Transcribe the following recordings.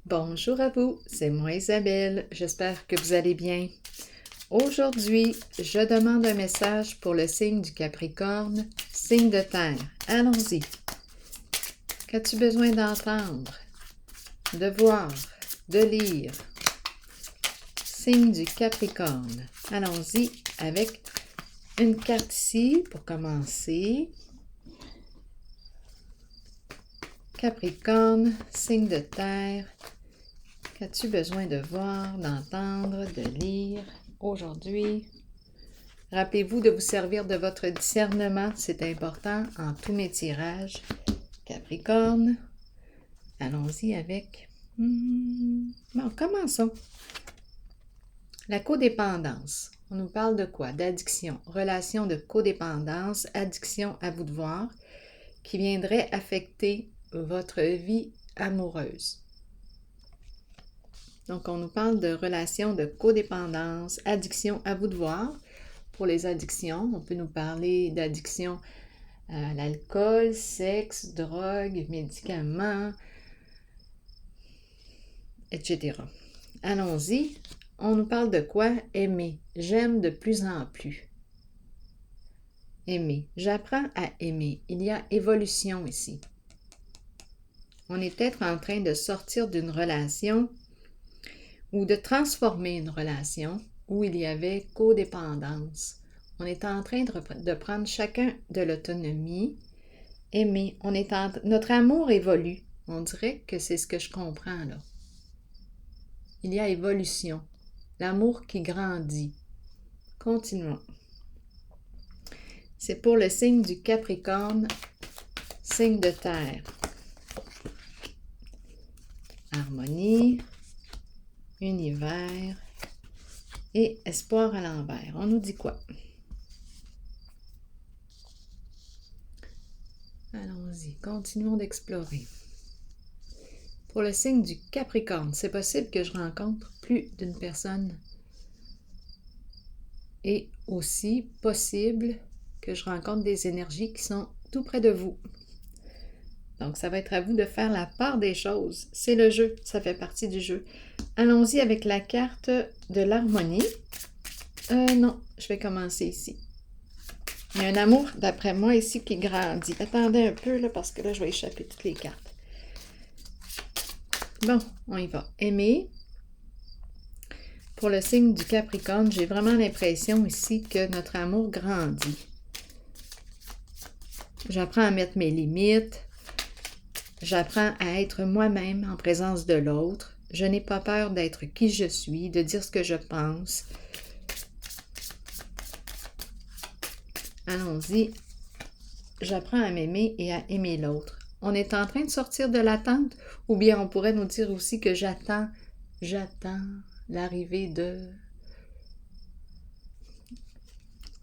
Bonjour à vous, c'est moi Isabelle, j'espère que vous allez bien. Aujourd'hui, je demande un message pour le signe du Capricorne, signe de terre. Allons-y. Qu'as-tu besoin d'entendre, de voir, de lire? Signe du Capricorne. Allons-y avec une carte ici pour commencer. Capricorne, signe de terre. Qu'as-tu besoin de voir, d'entendre, de lire aujourd'hui? Rappelez-vous de vous servir de votre discernement, c'est important en tous mes tirages. Capricorne, allons-y avec... Bon, commençons. La codépendance. On nous parle de quoi? D'addiction, relation de codépendance, addiction à vous de voir, qui viendrait affecter votre vie amoureuse. Donc, on nous parle de relation de codépendance, addiction à vous de voir. Pour les addictions, on peut nous parler d'addiction à l'alcool, sexe, drogue, médicaments, etc. Allons-y. On nous parle de quoi? Aimer. J'aime de plus en plus. Aimer. J'apprends à aimer. Il y a évolution ici. On est peut-être en train de sortir d'une relation ou de transformer une relation où il y avait codépendance. On est en train de prendre chacun de l'autonomie, aimer. Notre amour évolue. On dirait que c'est ce que je comprends là. Il y a évolution. L'amour qui grandit. Continuons. C'est pour le signe du Capricorne, signe de terre. Harmonie, univers et espoir à l'envers. On nous dit quoi? Allons-y, continuons d'explorer. Pour le signe du Capricorne, c'est possible que je rencontre plus d'une personne et aussi possible que je rencontre des énergies qui sont tout près de vous. Donc, ça va être à vous de faire la part des choses. C'est le jeu, ça fait partie du jeu. Allons-y avec la carte de l'harmonie. Non, je vais commencer ici. Il y a un amour, d'après moi, ici qui grandit. Attendez un peu, là, parce que là, je vais échapper toutes les cartes. Bon, on y va. Aimer. Pour le signe du Capricorne, j'ai vraiment l'impression ici que notre amour grandit. J'apprends à mettre mes limites. J'apprends à être moi-même en présence de l'autre. Je n'ai pas peur d'être qui je suis, de dire ce que je pense. Allons-y. J'apprends à m'aimer et à aimer l'autre. On est en train de sortir de l'attente, ou bien on pourrait nous dire aussi que j'attends l'arrivée de...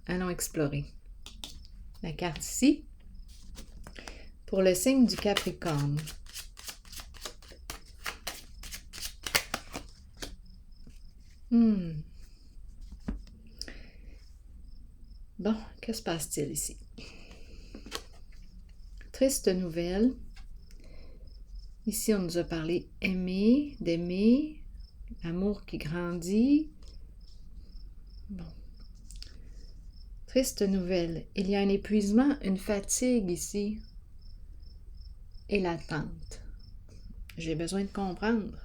Allons explorer. La carte ici, pour le signe du Capricorne. Bon, que se passe-t-il ici? Triste nouvelle. Ici, on nous a parlé aimer, d'aimer, l'amour qui grandit. Bon. Triste nouvelle. Il y a un épuisement, une fatigue ici et l'attente. J'ai besoin de comprendre.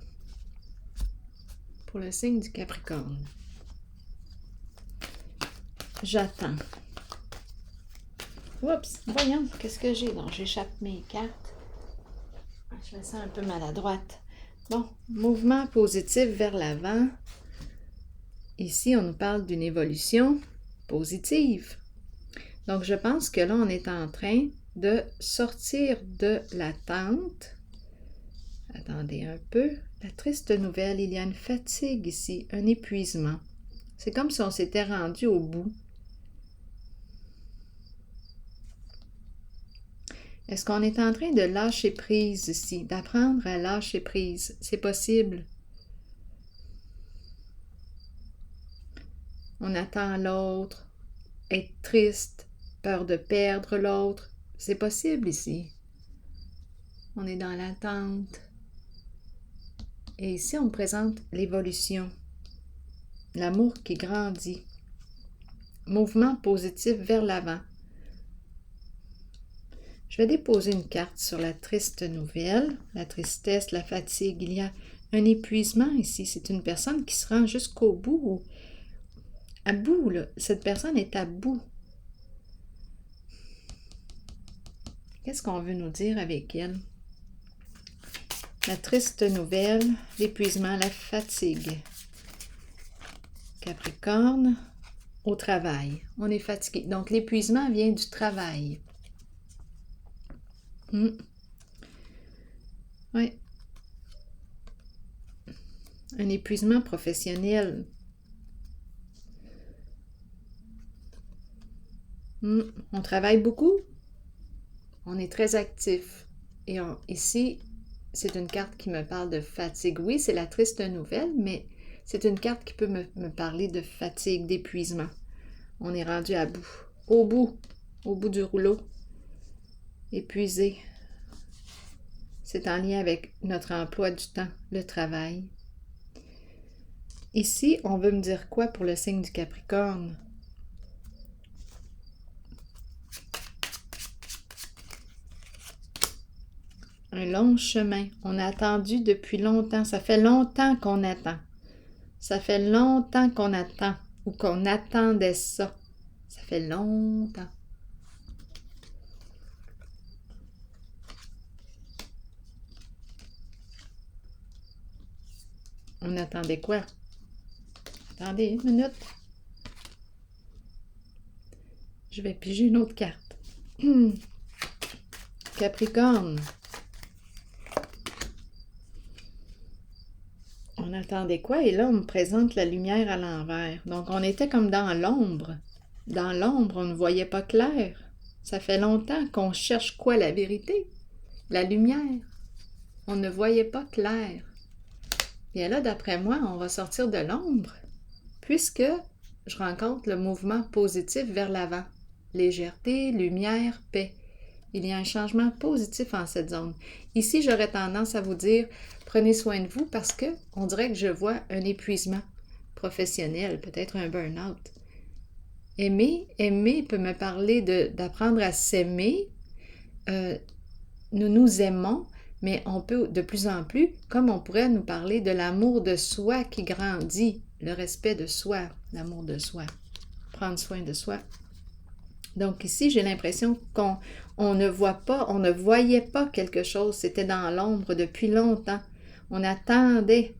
Pour le signe du Capricorne. J'attends. Oups, voyons, qu'est-ce que j'ai? Donc, j'échappe mes cartes. Je me sens un peu maladroite. Bon, mouvement positif vers l'avant. Ici, on nous parle d'une évolution positive. Donc, je pense que là, on est en train de sortir de l'attente. Attendez un peu. La triste nouvelle, il y a une fatigue ici, un épuisement. C'est comme si on s'était rendu au bout. Est-ce qu'on est en train de lâcher prise ici, d'apprendre à lâcher prise? C'est possible. On attend l'autre, être triste, peur de perdre l'autre. C'est possible ici. On est dans l'attente. Et ici, on me présente l'évolution, l'amour qui grandit, mouvement positif vers l'avant. Je vais déposer une carte sur la triste nouvelle, la tristesse, la fatigue. Il y a un épuisement ici. C'est une personne qui se rend jusqu'au bout. À bout, là. Cette personne est à bout. Qu'est-ce qu'on veut nous dire avec elle? La triste nouvelle, l'épuisement, la fatigue. Capricorne, au travail. On est fatigué. Donc, l'épuisement vient du travail. Oui. Un épuisement professionnel. On travaille beaucoup. On est très actif. Et ici, c'est une carte qui me parle de fatigue. Oui, c'est la triste nouvelle, mais c'est une carte qui peut me parler de fatigue, d'épuisement. On est rendu à bout. Au bout du rouleau. Épuisé. C'est en lien avec notre emploi du temps, le travail. Ici, on veut me dire quoi pour le signe du Capricorne? Un long chemin. On a attendu depuis longtemps. Ça fait longtemps qu'on attend. Ça fait longtemps qu'on attend ou qu'on attendait ça. Ça fait longtemps. On attendait quoi? Attendez une minute. Je vais piger une autre carte. Capricorne. On attendait quoi? Et là, on me présente la lumière à l'envers. Donc, on était comme dans l'ombre. Dans l'ombre, on ne voyait pas clair. Ça fait longtemps qu'on cherche quoi, la vérité? La lumière. On ne voyait pas clair. Bien là, d'après moi, on va sortir de l'ombre, puisque je rencontre le mouvement positif vers l'avant. Légèreté, lumière, paix. Il y a un changement positif en cette zone. Ici, j'aurais tendance à vous dire, prenez soin de vous parce que on dirait que je vois un épuisement professionnel, peut-être un burn-out. Aimer peut me parler d'apprendre à s'aimer. Nous nous aimons, mais on peut de plus en plus, comme on pourrait nous parler de l'amour de soi qui grandit, le respect de soi, l'amour de soi, prendre soin de soi. Donc ici, j'ai l'impression qu'on ne voyait pas quelque chose, c'était dans l'ombre depuis longtemps. On attendait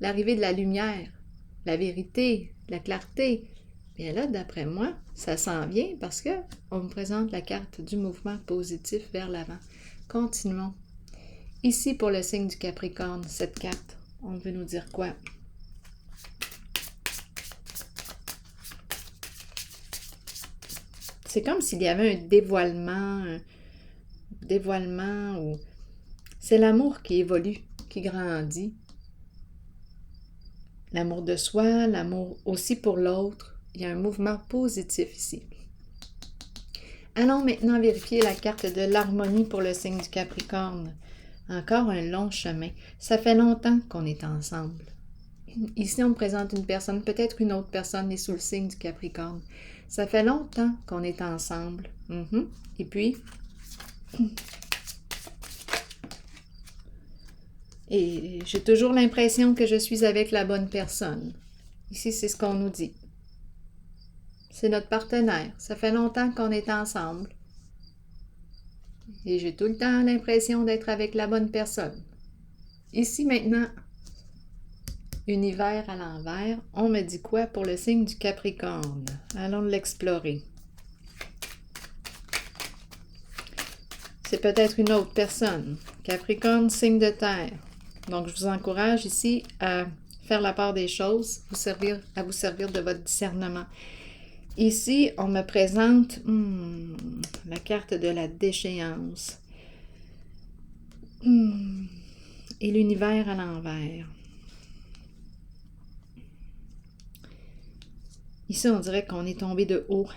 l'arrivée de la lumière, la vérité, la clarté. Bien là, d'après moi, ça s'en vient parce que on me présente la carte du mouvement positif vers l'avant. Continuons. Ici, pour le signe du Capricorne, cette carte, on veut nous dire quoi? C'est comme s'il y avait un dévoilement ou c'est l'amour qui évolue, qui grandit. L'amour de soi, l'amour aussi pour l'autre. Il y a un mouvement positif ici. Allons maintenant vérifier la carte de l'harmonie pour le signe du Capricorne. Encore un long chemin. Ça fait longtemps qu'on est ensemble. Ici, on me présente une personne, peut-être une autre personne est sous le signe du Capricorne. Ça fait longtemps qu'on est ensemble. Et puis, et j'ai toujours l'impression que je suis avec la bonne personne. Ici, c'est ce qu'on nous dit. C'est notre partenaire. Ça fait longtemps qu'on est ensemble. Et j'ai tout le temps l'impression d'être avec la bonne personne. Ici, maintenant, univers à l'envers, on me dit quoi pour le signe du Capricorne? Allons l'explorer. C'est peut-être une autre personne. Capricorne, signe de terre. Donc, je vous encourage ici à faire la part des choses, à vous servir de votre discernement. Ici, on me présente la carte de la déchéance. Et l'univers à l'envers. Ici, on dirait qu'on est tombé de haut.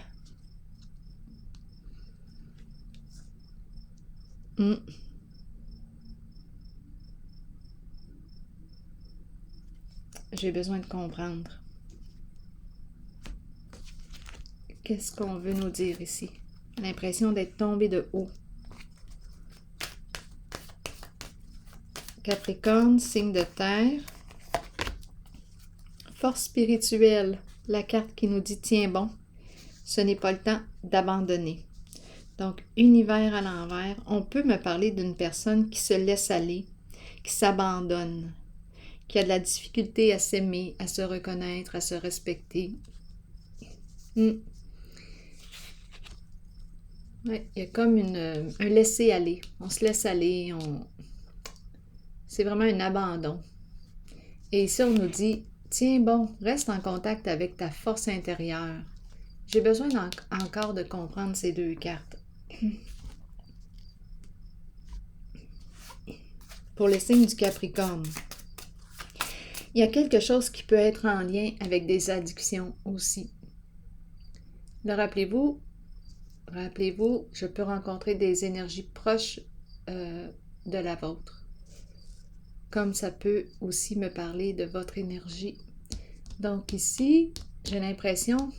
j'ai besoin de comprendre. Qu'est-ce qu'on veut nous dire ici? L'impression d'être tombé de haut. Capricorne, signe de terre. Force spirituelle, la carte qui nous dit « Tiens bon, ce n'est pas le temps d'abandonner ». Donc, univers à l'envers, on peut me parler d'une personne qui se laisse aller, qui s'abandonne, qui a de la difficulté à s'aimer, à se reconnaître, à se respecter. Ouais, il y a comme un laisser-aller. On se laisse aller, c'est vraiment un abandon. Et ici, on nous dit, tiens bon, reste en contact avec ta force intérieure. J'ai besoin encore de comprendre ces deux cartes. Pour le signe du Capricorne, il y a quelque chose qui peut être en lien avec des addictions aussi. Le rappelez-vous, je peux rencontrer des énergies proches de la vôtre. Comme ça peut aussi me parler de votre énergie. Donc ici, j'ai l'impression,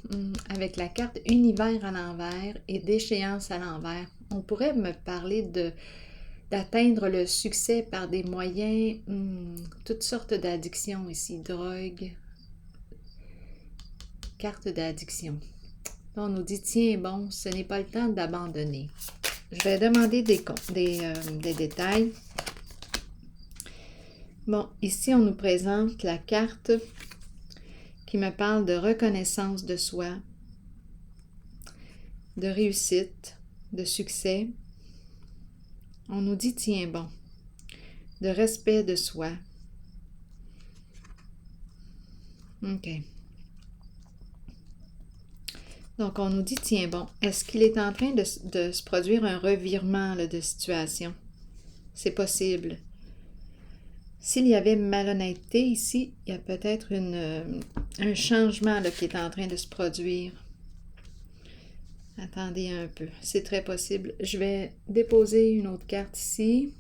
avec la carte univers à l'envers et d'échéance à l'envers, on pourrait me parler d'atteindre le succès par des moyens, toutes sortes d'addictions ici, drogue, carte d'addiction. On nous dit, tiens bon, ce n'est pas le temps d'abandonner. Je vais demander des détails. Bon, ici, on nous présente la carte qui me parle de reconnaissance de soi, de réussite, de succès. On nous dit, tiens bon, de respect de soi. OK. Donc, on nous dit, tiens bon, est-ce qu'il est en train de se produire un revirement là, de situation? C'est possible. S'il y avait malhonnêteté ici, il y a peut-être un changement là, qui est en train de se produire. Attendez un peu, c'est très possible. Je vais déposer une autre carte ici.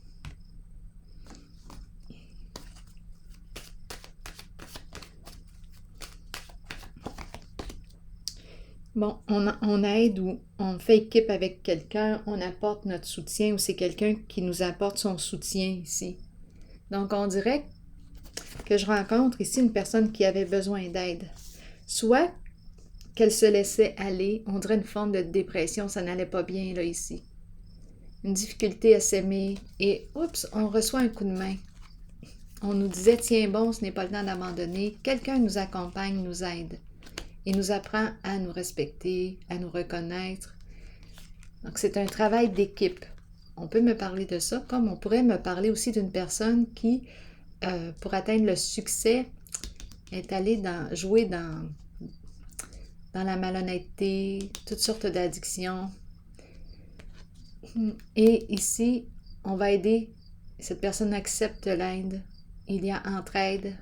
Bon, on aide ou on fait équipe avec quelqu'un, on apporte notre soutien ou c'est quelqu'un qui nous apporte son soutien ici. Donc, on dirait que je rencontre ici une personne qui avait besoin d'aide. Soit qu'elle se laissait aller, on dirait une forme de dépression, ça n'allait pas bien là ici. Une difficulté à s'aimer et oups, on reçoit un coup de main. On nous disait, tiens bon, ce n'est pas le temps d'abandonner. Quelqu'un nous accompagne, nous aide et nous apprend à nous respecter, à nous reconnaître. Donc, c'est un travail d'équipe. On peut me parler de ça, comme on pourrait me parler aussi d'une personne qui, pour atteindre le succès, est allée jouer dans la malhonnêteté, toutes sortes d'addictions. Et ici, on va aider. Cette personne accepte l'aide. Il y a entraide.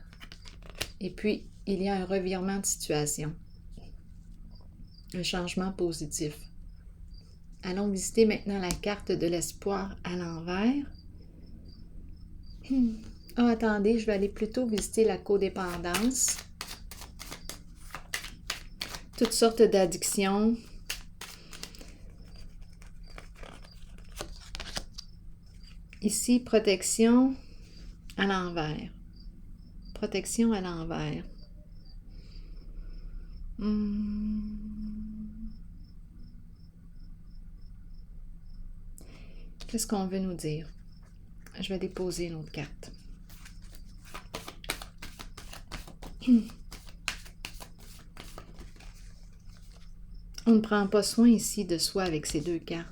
Et puis, il y a un revirement de situation. Un changement positif. Allons visiter maintenant la carte de l'espoir à l'envers. Ah, attendez, je vais aller plutôt visiter la codépendance. Toutes sortes d'addictions. Ici, protection à l'envers. Protection à l'envers. Qu'est-ce qu'on veut nous dire? Je vais déposer une autre carte. On ne prend pas soin ici de soi avec ces deux cartes.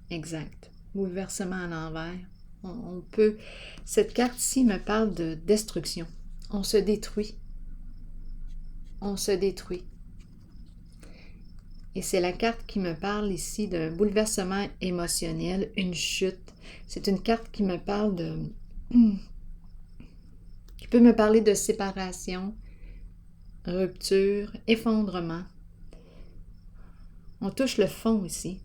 Exact. Bouleversement à l'envers. On peut... Cette carte-ci me parle de destruction. On se détruit. On se détruit. Et c'est la carte qui me parle ici d'un bouleversement émotionnel, une chute. C'est une carte qui me parle de... qui peut me parler de séparation, rupture, effondrement. On touche le fond ici.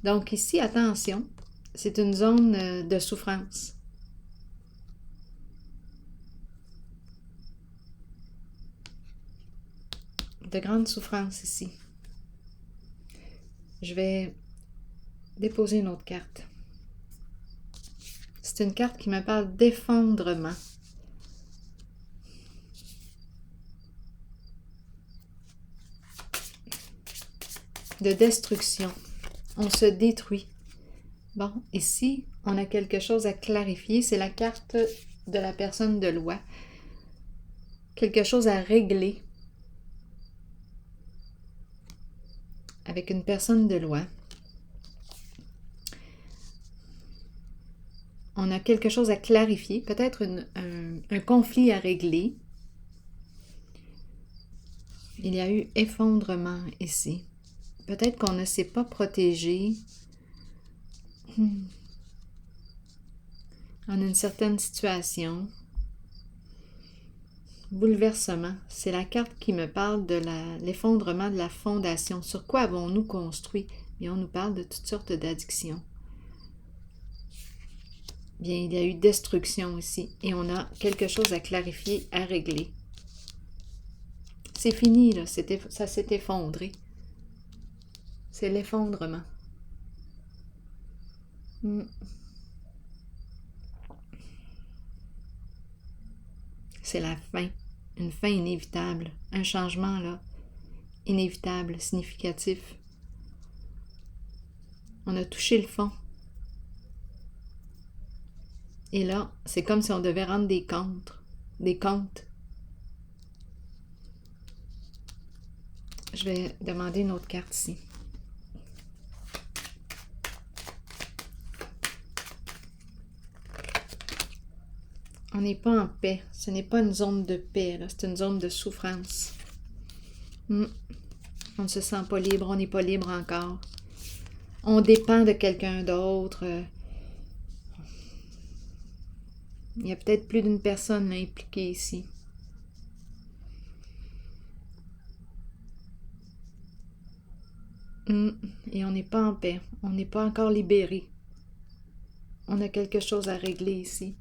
Donc ici, attention, c'est une zone de souffrance. de grandes souffrances ici. Je vais déposer une autre carte. C'est une carte qui me parle d'effondrement. De destruction. On se détruit. Bon, ici, on a quelque chose à clarifier. C'est la carte de la personne de loi. Quelque chose à régler avec une personne de loi. On a quelque chose à clarifier, peut-être un conflit à régler. Il y a eu effondrement ici. Peut-être qu'on ne s'est pas protégé en une certaine situation. Bouleversement, c'est la carte qui me parle de l'effondrement de la fondation. Sur quoi avons-nous construit? Et on nous parle de toutes sortes d'addictions. Bien, il y a eu destruction ici et on a quelque chose à clarifier, à régler. C'est fini, là. Ça s'est effondré. C'est l'effondrement. C'est la fin. Une fin inévitable. Un changement, là, inévitable, significatif. On a touché le fond. Et là, c'est comme si on devait rendre des comptes. Des comptes. Je vais demander une autre carte ici. On n'est pas en paix. Ce n'est pas une zone de paix, là. C'est une zone de souffrance. On ne se sent pas libre. On n'est pas libre encore. On dépend de quelqu'un d'autre. Il y a peut-être plus d'une personne impliquée ici. Et on n'est pas en paix. On n'est pas encore libéré. On a quelque chose à régler ici.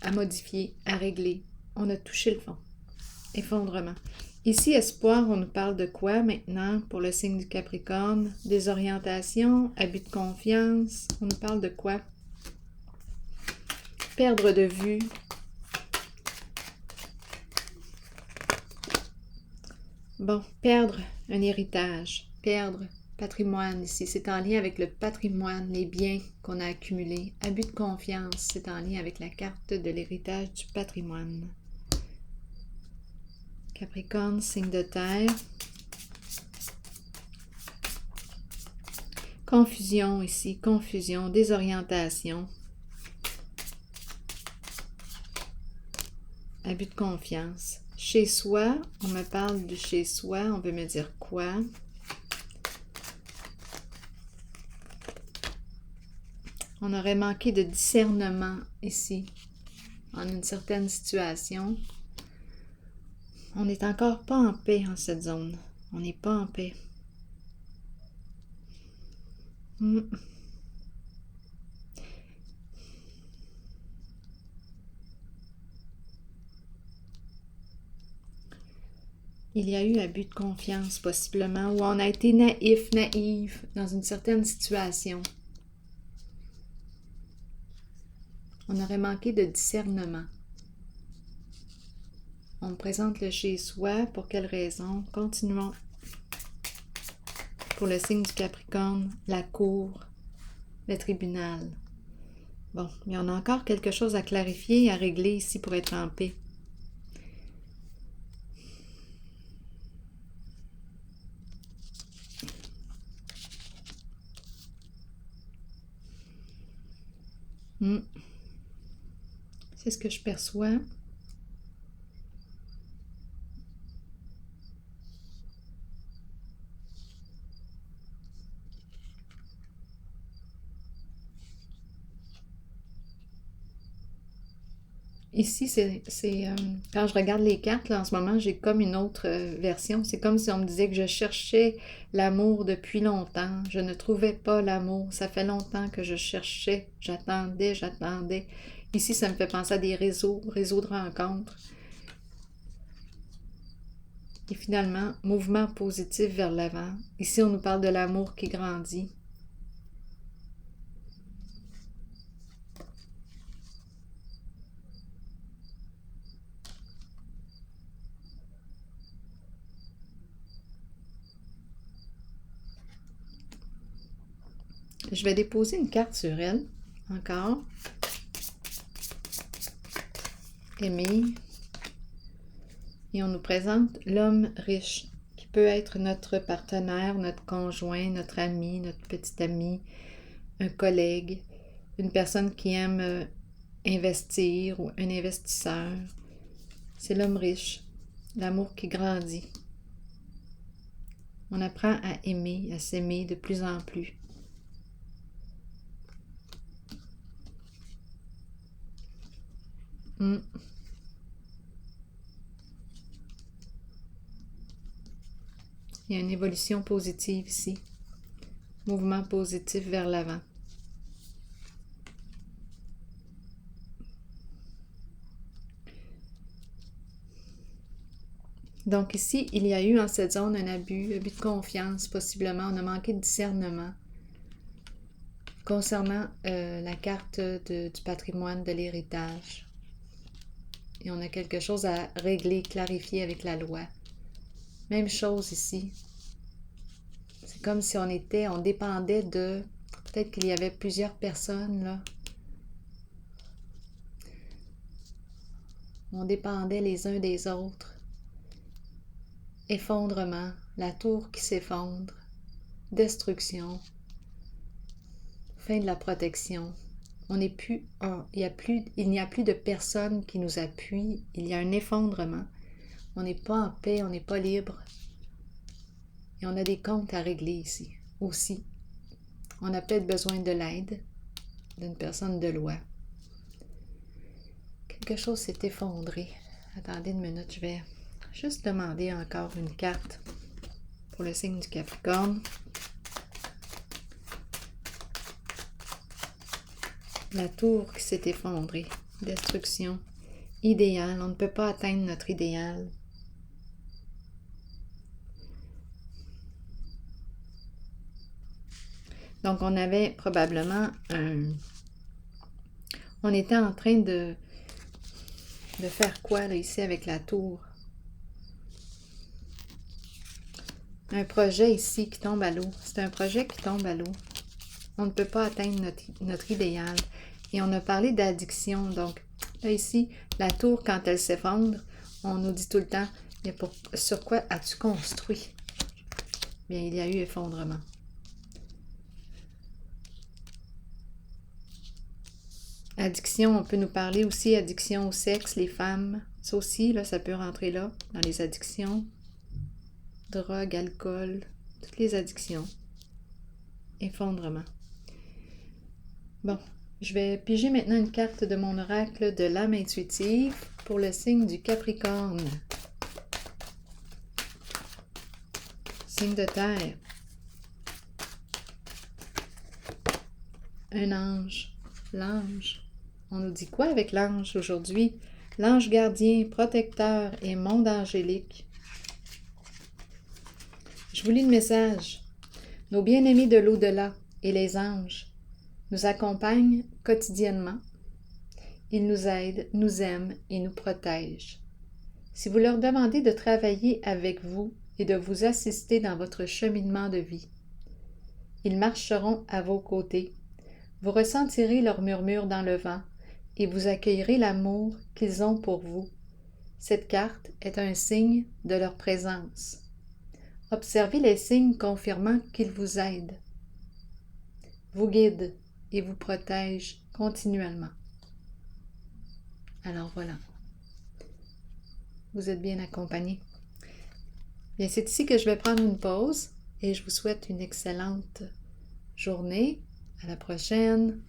À modifier, à régler. On a touché le fond. Effondrement. Ici, espoir, on nous parle de quoi maintenant pour le signe du Capricorne? Désorientation, abus de confiance. On nous parle de quoi? Perdre de vue. Bon, perdre un héritage. Perdre patrimoine ici. C'est en lien avec le patrimoine, les biens qu'on a accumulés. Abus de confiance, c'est en lien avec la carte de l'héritage du patrimoine. Capricorne, signe de terre. Confusion ici, confusion, désorientation. Abus de confiance. Chez soi, on me parle de chez soi, on veut me dire quoi? On aurait manqué de discernement ici, en une certaine situation. On n'est encore pas en paix en cette zone. On n'est pas en paix. Il y a eu abus de confiance, possiblement, ou on a été naïf, naïve dans une certaine situation. On aurait manqué de discernement. On me présente le chez-soi. Pour quelle raison? Continuons. Pour le signe du Capricorne, la cour, le tribunal. Bon, il y en a encore quelque chose à clarifier et à régler ici pour être en paix. C'est ce que je perçois. ici, quand je regarde les cartes, là, en ce moment, j'ai comme une autre version. C'est comme si on me disait que je cherchais l'amour depuis longtemps. Je ne trouvais pas l'amour. Ça fait longtemps que je cherchais. J'attendais. Ici, ça me fait penser à des réseaux de rencontres. Et finalement, mouvement positif vers l'avant. Ici, on nous parle de l'amour qui grandit. Je vais déposer une carte sur elle, encore. Aimer. Et on nous présente l'homme riche, qui peut être notre partenaire, notre conjoint, notre ami, notre petit ami, un collègue, une personne qui aime investir ou un investisseur. C'est l'homme riche, l'amour qui grandit. On apprend à aimer, à s'aimer de plus en plus. Il y a une évolution positive ici. Mouvement positif vers l'avant. Donc ici, il y a eu en cette zone un abus de confiance possiblement. On a manqué de discernement concernant la carte du patrimoine, de l'héritage. Et on a quelque chose à régler, clarifier avec la loi. Même chose ici. C'est comme si on dépendait de... Peut-être qu'il y avait plusieurs personnes, là. On dépendait les uns des autres. Effondrement, la tour qui s'effondre, destruction, fin de la protection. On n'est plus un. Il n'y a plus de personne qui nous appuie. Il y a un effondrement. On n'est pas en paix, on n'est pas libre. Et on a des comptes à régler ici aussi. On a peut-être besoin de l'aide d'une personne de loi. Quelque chose s'est effondré. Attendez une minute, je vais juste demander encore une carte pour le signe du Capricorne. La tour qui s'est effondrée. Destruction. Idéal. On ne peut pas atteindre notre idéal. Donc, on avait probablement on était en train de faire quoi, là, ici, avec la tour? Un projet ici qui tombe à l'eau. C'est un projet qui tombe à l'eau. On ne peut pas atteindre notre idéal. Et on a parlé d'addiction. Donc, là, ici, la tour, quand elle s'effondre, on nous dit tout le temps, sur quoi as-tu construit? Bien, il y a eu effondrement. Addiction, on peut nous parler aussi addiction au sexe, les femmes. Ça aussi, là, ça peut rentrer là, dans les addictions. Drogue, alcool, toutes les addictions. Effondrement. Bon, je vais piger maintenant une carte de mon oracle de l'âme intuitive pour le signe du Capricorne. Signe de terre. Un ange. L'ange. On nous dit quoi avec l'ange aujourd'hui? L'ange gardien, protecteur et monde angélique. Je vous lis le message. Nos bien-aimés de l'au-delà et les anges nous accompagnent quotidiennement. Ils nous aident, nous aiment et nous protègent. Si vous leur demandez de travailler avec vous et de vous assister dans votre cheminement de vie, ils marcheront à vos côtés. Vous ressentirez leur murmure dans le vent et vous accueillerez l'amour qu'ils ont pour vous. Cette carte est un signe de leur présence. Observez les signes confirmant qu'ils vous aident, vous guident et vous protègent continuellement. Alors voilà, vous êtes bien accompagnés. Bien, c'est ici que je vais prendre une pause et je vous souhaite une excellente journée. À la prochaine.